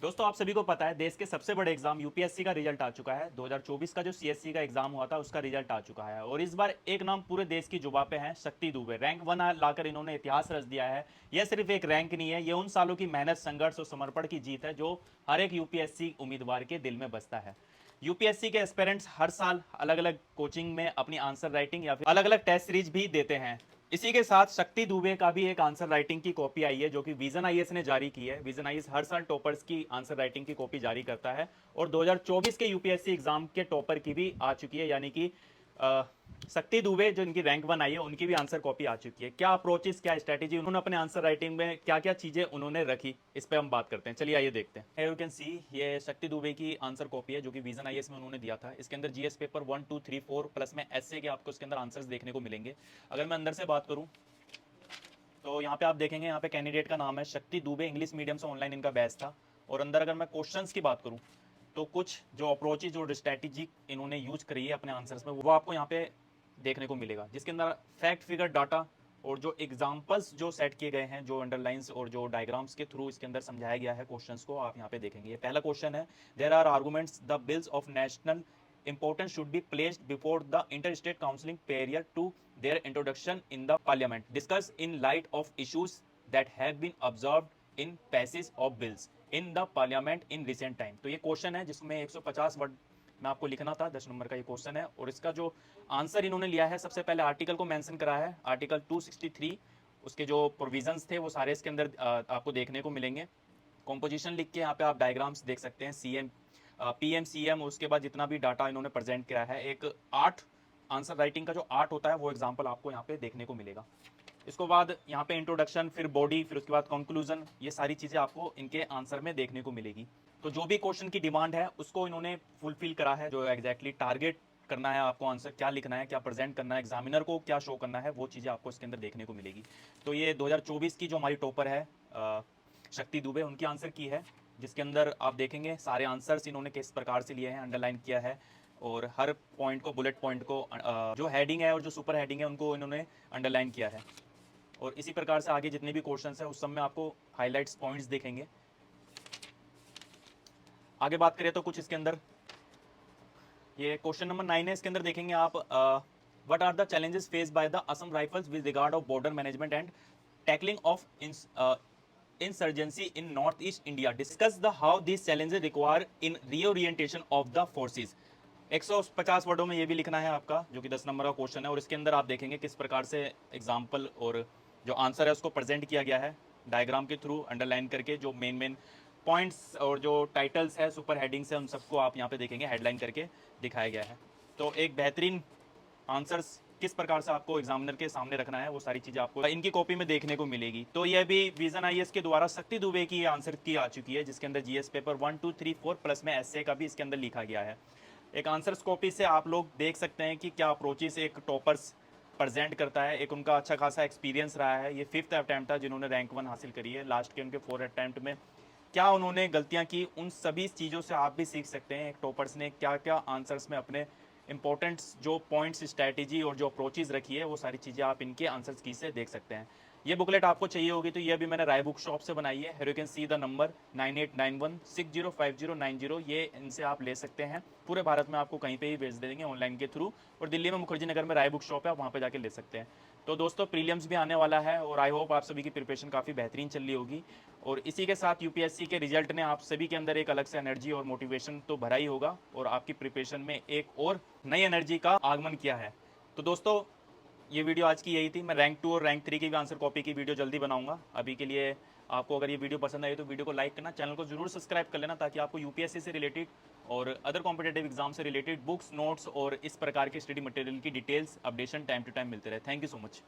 दोस्तों आप सभी को पता है देश के सबसे बड़े एग्जाम यूपीएससी का रिजल्ट आ चुका है। 2024 का जो सीएससी का एग्जाम हुआ था उसका रिजल्ट आ चुका है और इस बार एक नाम पूरे देश की जुबां पे है, शक्ति दुबे। रैंक 1 लाकर इन्होंने इतिहास रच दिया है। यह सिर्फ एक रैंक नहीं है, ये उन सालों की मेहनत, संघर्ष और समर्पण की जीत है जो हर एक यूपीएससी उम्मीदवार के दिल में बसता है। यूपीएससी के एस्पिरेंट्स हर साल अलग अलग कोचिंग में अपनी आंसर राइटिंग या फिर अलग अलग टेस्ट सीरीज भी देते हैं। इसी के साथ शक्ति दुबे का भी एक आंसर राइटिंग की कॉपी आई है जो कि विजन आईएएस ने जारी की है। विजन आईएएस हर साल टॉपर्स की आंसर राइटिंग की कॉपी जारी करता है और 2024 के यूपीएससी एग्जाम के टॉपर की भी आ चुकी है, यानी कि शक्ति दुबे जो इनकी रैंक 1 आई है उनकी भी आंसर कॉपी आ चुकी है। क्या अप्रोचेस, क्या स्ट्रेटेजी उन्होंने अपने आंसर राइटिंग में क्या क्या चीजें उन्होंने रखी, इस पे हम बात करते हैं। चलिए आइए देखते हैं। यू कैन सी ये शक्ति दुबे की आंसर कॉपी है जो कि विजन आईएएस में उन्होंने दिया था। इसके अंदर जीएस पेपर 1 2 3 4 प्लस में एसए के आपको इसके अंदर आंसर्स देखने को मिलेंगे। अगर मैं अंदर से बात करूं तो यहाँ पे आप देखेंगे, यहाँ पे कैंडिडेट का नाम है शक्ति दुबे, इंग्लिश मीडियम से ऑनलाइन इनका बैच था। और अंदर अगर मैं क्वेश्चंस की बात करूँ तो कुछ जो अप्रोचेज और स्ट्रैटेजी इन्होंने यूज करी है अपने आंसर्स में वो आपको यहाँ पे देखने को मिलेगा, जिसके अंदर फैक्ट, फिगर, डाटा और जो एग्जाम्पल्स जो सेट किए गए हैं, जो अंडरलाइंस और जो डायग्राम्स के थ्रू इसके अंदर समझाया गया है क्वेश्चंस को, आप यहाँ पे देखेंगे। ये पहला क्वेश्चन है, there are arguments the bills of national importance should be placed before the interstate counseling period to their introduction in the parliament, discussed in light of issues that have been observed in passage of bills in the parliament in recent time। तो ये question है जिसमें 150 word में आपको लिखना था। 10 number का ये क्वेश्चन है और इसका जो आंसर इन्होंने लिया है, सबसे पहले आर्टिकल को मेंशन करा है, आर्टिकल 263, उसके जो प्रोविजंस थे वो सारे इसके अंदर आपको देखने को मिलेंगे। कॉम्पोजिशन लिख के यहाँ पे आप डायग्राम्स देख सकते हैं, सीएम, पीएम, सीएम, उसके बाद जितना भी डाटा इन्होंने प्रेजेंट किया है, एक आर्ट आंसर राइटिंग का जो आर्ट होता है वो एग्जाम्पल आपको यहाँ पे देखने को मिलेगा। इसके बाद यहाँ पे इंट्रोडक्शन, फिर बॉडी, फिर उसके बाद कंक्लूजन, ये सारी चीजें आपको इनके आंसर में देखने को मिलेगी। तो जो भी क्वेश्चन की डिमांड है उसको इन्होंने फुलफिल करा है। जो एग्जैक्टली टारगेट करना है आपको, आंसर क्या लिखना है, क्या प्रेजेंट करना है, एग्जामिनर को क्या शो करना है, वो चीजें आपको इसके अंदर देखने को मिलेगी। तो ये 2024 की जो हमारी टॉपर है शक्ति दुबे, उनकी आंसर की है, जिसके अंदर आप देखेंगे सारे आंसर्स इन्होंने किस प्रकार से लिए हैं, अंडरलाइन किया है और हर पॉइंट को, बुलेट पॉइंट को, जो हेडिंग है और जो सुपर हेडिंग है उनको इन्होंने अंडरलाइन किया है। और इसी प्रकार से आगे जितने भी क्वेश्चंस है उस सब में आपको हाईलाइट्स, पॉइंट्स दिखेंगे। आगे बात करें तो कुछ इसके अंदर ये क्वेश्चन नंबर 9 है, इसके अंदर देखेंगे आप, what are the challenges faced by the Assam rifles with regard of border management and tackling of insurgency in northeast India, discuss the how these challenges require in reorientation of the forces। 150 वर्डों में ये भी लिखना है आपका, जो कि 10 number का question है। और इसके अंदर आप देखेंगे किस प्रकार से एग्जाम्पल और जो आंसर है उसको प्रेजेंट किया गया है डायग्राम के थ्रू, अंडरलाइन करके। जो मेन मेन पॉइंट्स और जो टाइटल्स है, सुपर हेडिंग्स है, उन सबको आप यहाँ पे देखेंगे हेडलाइन करके दिखाया गया है। तो एक बेहतरीन आंसर्स किस प्रकार से आपको एग्जामिनर के सामने रखना है, वो सारी चीजें आपको इनकी कॉपी में देखने को मिलेगी। तो यह भी विजन आईएएस के द्वारा शक्ति दुबे की आंसर की आ चुकी है, जिसके अंदर जीएस पेपर 1 2 3 4 प्लस में एसए का भी इसके अंदर लिखा गया है। एक आंसर्स कॉपी से आप लोग देख सकते हैं कि क्या अप्रोचेस एक टॉपर्स प्रेजेंट करता है। एक उनका अच्छा खासा एक्सपीरियंस रहा है। ये 5th अटैम्प्ट था जिन्होंने रैंक 1 हासिल करी है। लास्ट के उनके 4 अटैम्प्ट में क्या उन्होंने गलतियां की, उन सभी चीज़ों से आप भी सीख सकते हैं। एक टॉपर्स ने क्या क्या आंसर्स में अपने इंपॉर्टेंट जो पॉइंट्स, स्ट्रैटेजी और जो अप्रोचेज रखी है, वो सारी चीज़ें आप इनके आंसर्स की से देख सकते हैं। ये बुकलेट आपको चाहिए होगी तो ये भी मैंने राय बुक शॉप से बनाई है। You can see the number 9891605090। ये इनसे आप ले सकते हैं। पूरे भारत में आपको कहीं पे भी भेज देंगे ऑनलाइन के थ्रू। और दिल्ली में मुखर्जी नगर में राय बुक शॉप है, आप वहाँ पे जाके ले सकते हैं। तो दोस्तों प्रीलिम्स भी आने वाला है और आई होप आप सभी की प्रिपरेशन काफ़ी बेहतरीन चल रही होगी। और इसी के साथ यूपीएससी के रिजल्ट ने आप सभी के अंदर एक अलग से एनर्जी और मोटिवेशन तो भरा ही होगा और आपकी प्रिपरेशन में एक और नई एनर्जी का आगमन किया है। तो दोस्तों ये वीडियो आज की यही थी। मैं रैंक 2 और रैंक 3 की भी आंसर कॉपी की वीडियो जल्दी बनाऊंगा। अभी के लिए आपको अगर ये वीडियो पसंद आई तो वीडियो को लाइक करना, चैनल को जरूर सब्सक्राइब कर लेना, ताकि आपको यूपीएससी से रिलेटेड और अदर कॉम्पिटेटिव एग्जाम से रिलेटेड बुक्स, नोट्स और इस प्रकार के स्टडी मटेरियल की details updation time to time मिलते रहे। Thank you so much.